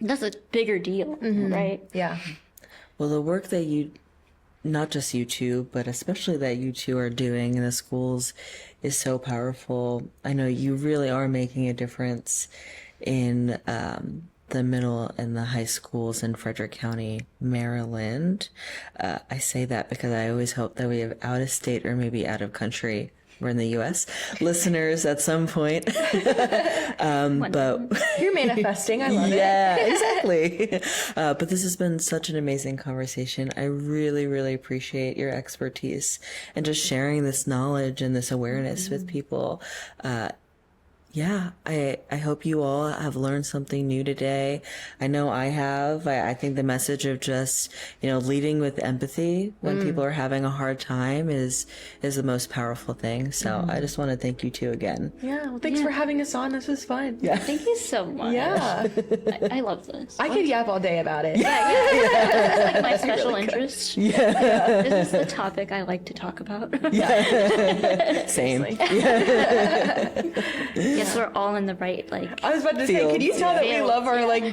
Speaker 3: that's a bigger deal, right?
Speaker 2: Yeah.
Speaker 1: Well, the work that not just you two, but especially that you two are doing in the schools is so powerful. I know you really are making a difference in the middle and the high schools in Frederick County, Maryland. I say that because I always hope that we have out of state or maybe out of country, we're in the U.S., listeners at some point. But
Speaker 2: You're manifesting. I love it.
Speaker 1: yeah, exactly. But this has been such an amazing conversation. I really, really appreciate your expertise and just sharing this knowledge and this awareness with people. Yeah, I hope you all have learned something new today. I know I have. I think the message of just, leading with empathy when people are having a hard time is the most powerful thing. So I just want to thank you two again.
Speaker 2: Yeah. Well, thanks for having us on. This was fun.
Speaker 1: Yeah.
Speaker 3: Thank you so much.
Speaker 2: Yeah.
Speaker 3: I love this.
Speaker 2: I could yap all day about it.
Speaker 3: It's like my special interest. Yeah. This is the topic I like to talk about.
Speaker 1: Same.
Speaker 3: Yes, we're all in the right, like.
Speaker 2: I was about to say, could you tell that we
Speaker 3: Fields,
Speaker 2: love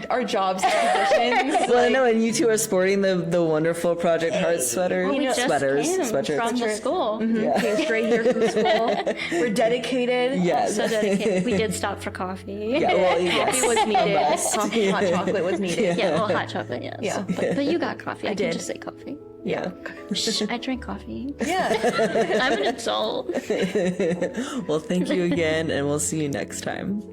Speaker 2: our jobs and positions?
Speaker 1: Well, I know, and you two are sporting the wonderful Project Heart sweaters.
Speaker 3: We just came
Speaker 1: sweatshirts.
Speaker 3: from the school.
Speaker 2: Came straight here from school. We're dedicated.
Speaker 1: Yes.
Speaker 3: So dedicated. We did stop for coffee.
Speaker 1: Yeah, well,
Speaker 2: Coffee
Speaker 1: yes.
Speaker 2: was needed. Coffee, hot chocolate was needed.
Speaker 3: Yeah, well, hot chocolate, yes.
Speaker 2: Yeah.
Speaker 3: But you got coffee. I
Speaker 2: did.
Speaker 3: can just say coffee.
Speaker 2: Yeah.
Speaker 3: I drink coffee.
Speaker 2: Yeah.
Speaker 3: I'm an adult.
Speaker 1: Well, thank you again, and we'll see you next time.